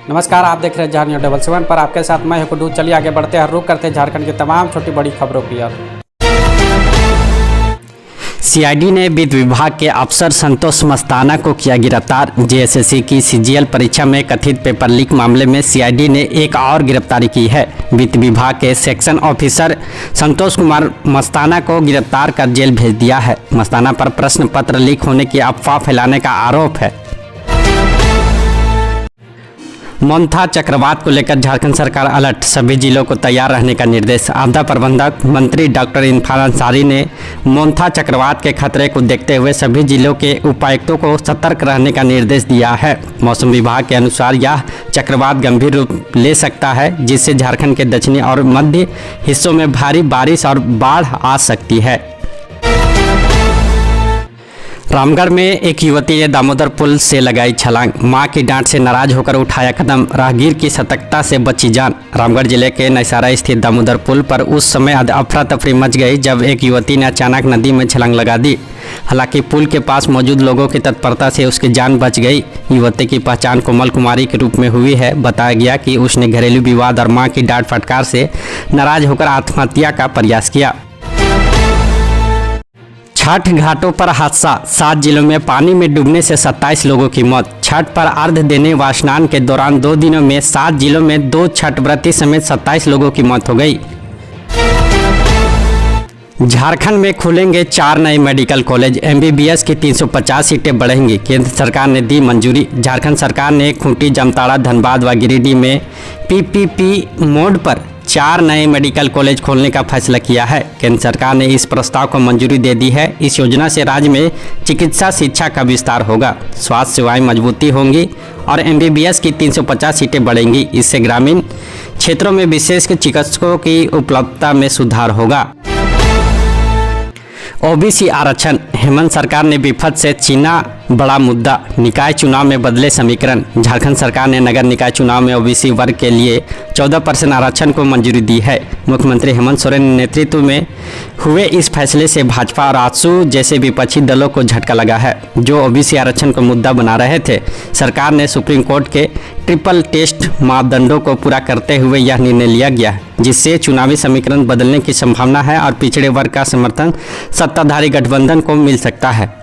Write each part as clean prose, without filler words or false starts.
नमस्कार, आप देख रहे हैं झारखंड 7 पर। आपके साथ मैं हुकुडू। चलिए आगे बढ़ते हैं, रुक करते हैं झारखंड की तमाम छोटी बड़ी खबरों की ओर। सीआईडी ने वित्त विभाग के अफसर संतोष मस्ताना को किया गिरफ्तार। जेएसएससी की सीजीएल परीक्षा में कथित पेपर लीक मामले में सीआईडी ने एक और गिरफ्तारी की है। वित्त विभाग के सेक्शन ऑफिसर संतोष कुमार मस्ताना को गिरफ्तार कर जेल भेज दिया है। मस्ताना पर प्रश्न पत्र लीक होने की अफवाह फैलाने का आरोप है। मोन्था चक्रवात को लेकर झारखंड सरकार अलर्ट, सभी जिलों को तैयार रहने का निर्देश। आपदा प्रबंधक मंत्री डॉक्टर इरफान अंसारी ने मोन्था चक्रवात के खतरे को देखते हुए सभी जिलों के उपायुक्तों को सतर्क रहने का निर्देश दिया है। मौसम विभाग के अनुसार यह चक्रवात गंभीर रूप ले सकता है, जिससे झारखंड के दक्षिणी और मध्य हिस्सों में भारी बारिश और बाढ़ आ सकती है। रामगढ़ में एक युवती ने दामोदर पुल से लगाई छलांग, मां की डांट से नाराज होकर उठाया कदम, राहगीर की सतर्कता से बची जान। रामगढ़ जिले के नैसारा स्थित दामोदर पुल पर उस समय अफरा तफरी मच गई जब एक युवती ने अचानक नदी में छलांग लगा दी। हालांकि पुल के पास मौजूद लोगों की तत्परता से उसकी जान बच गई। युवती की पहचान कोमल कुमारी के रूप में हुई है। बताया गया कि उसने घरेलू विवाद और मां की डांट फटकार से नाराज होकर आत्महत्या का प्रयास किया। छठ घाटों पर हादसा, 7 जिलों में पानी में डूबने से 27 लोगों की मौत। छठ पर अर्घ्य देने व स्नान के दौरान 2 दिनों में 7 जिलों में 2 छठ व्रती समेत 27 लोगों की मौत हो गई। झारखंड में खुलेंगे 4 नए मेडिकल कॉलेज, एमबीबीएस की 350 सीटें बढ़ेंगी। केंद्र सरकार ने दी मंजूरी। झारखंड सरकार ने खूंटी, जामताड़ा, धनबाद व गिरिडीह में पीपीपी मोड पर 4 नए मेडिकल कॉलेज खोलने का फैसला किया है। केंद्र सरकार ने इस प्रस्ताव को मंजूरी दे दी है। इस योजना से राज्य में चिकित्सा शिक्षा का विस्तार होगा, स्वास्थ्य सेवाएं मजबूती होंगी और एमबीबीएस की 350 सीटें बढ़ेंगी। इससे ग्रामीण क्षेत्रों में विशेषकर चिकित्सकों की उपलब्धता में सुधार होगा। ओबीसी आरक्षण, हेमंत सरकार ने विपक्ष से छीना बड़ा मुद्दा, निकाय चुनाव में बदले समीकरण। झारखंड सरकार ने नगर निकाय चुनाव में ओबीसी वर्ग के लिए 14% आरक्षण को मंजूरी दी है। मुख्यमंत्री हेमंत सोरेन के नेतृत्व में हुए इस फैसले से भाजपा और आजसू जैसे विपक्षी दलों को झटका लगा है, जो ओबीसी आरक्षण को मुद्दा बना रहे थे। सरकार ने सुप्रीम कोर्ट के ट्रिपल टेस्ट मापदंडों को पूरा करते हुए यह निर्णय लिया गया, जिससे चुनावी समीकरण बदलने की संभावना है और पिछड़े वर्ग का समर्थन सत्ताधारी गठबंधन को मिल सकता है।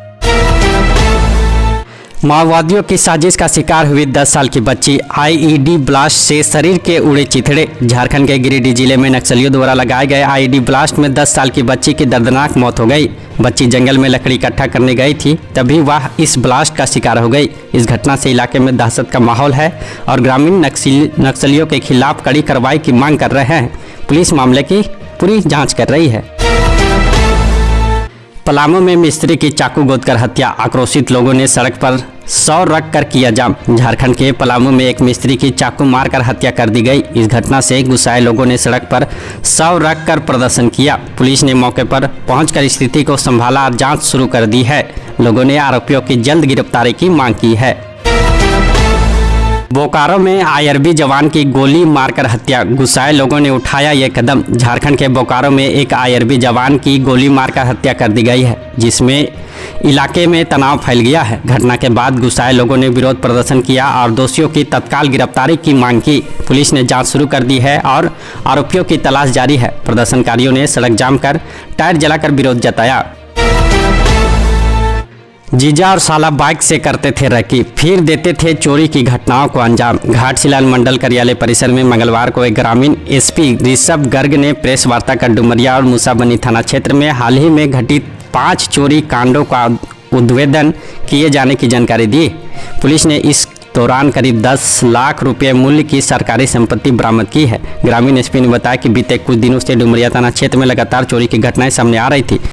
माओवादियों की साजिश का शिकार हुई 10 साल की बच्ची, आईईडी ब्लास्ट से शरीर के उड़े चिथड़े। झारखंड के गिरिडीह जिले में नक्सलियों द्वारा लगाए गए आईईडी ब्लास्ट में 10 साल की बच्ची की दर्दनाक मौत हो गई। बच्ची जंगल में लकड़ी इकट्ठा करने गई थी, तभी वह इस ब्लास्ट का शिकार हो गई। इस घटना से इलाके में दहशत का माहौल है और ग्रामीण नक्सलियों के खिलाफ कड़ी कार्रवाई की मांग कर रहे हैं। पुलिस मामले की पूरी जाँच कर रही है। पलामू में मिस्त्री की चाकू गोदकर हत्या, आक्रोशित लोगों ने सड़क पर 100 रख कर किया जाम। झारखंड के पलामू में एक मिस्त्री की चाकू मारकर हत्या कर दी गई। इस घटना से गुस्साए लोगों ने सड़क पर 100 रख कर प्रदर्शन किया। पुलिस ने मौके पर पहुंचकर स्थिति को संभाला और जांच शुरू कर दी है। लोगों ने आरोपियों की जल्द गिरफ्तारी की मांग की है। बोकारो में आईआरबी जवान की गोली मारकर हत्या, गुस्साए लोगों ने उठाया ये कदम। झारखंड के बोकारो में एक आईआरबी जवान की गोली मारकर हत्या कर दी गई है, जिसमें इलाके में तनाव फैल गया है। घटना के बाद गुस्साए लोगों ने विरोध प्रदर्शन किया और दोषियों की तत्काल गिरफ्तारी की मांग की। पुलिस ने जांच शुरू कर दी है और आरोपियों की तलाश जारी है। प्रदर्शनकारियों ने सड़क जाम कर टायर जलाकर विरोध जताया। जीजा और साला बाइक से करते थे रैकी, फिर देते थे चोरी की घटनाओं को अंजाम। घाटशिला मंडल कार्यालय परिसर में मंगलवार को एक ग्रामीण एसपी ऋषभ गर्ग ने प्रेस वार्ता कर डुमरिया और मूसाबनी थाना क्षेत्र में हाल ही में घटित 5 चोरी कांडों का उद्भेदन किए जाने की जानकारी दी। पुलिस ने इस दौरान करीब 10 लाख रुपए मूल्य की सरकारी संपत्ति बरामद की है। ग्रामीण एसपी ने बताया कि बीते कुछ दिनों से डुमरिया थाना क्षेत्र में लगातार चोरी की घटनाएं सामने आ रही थी।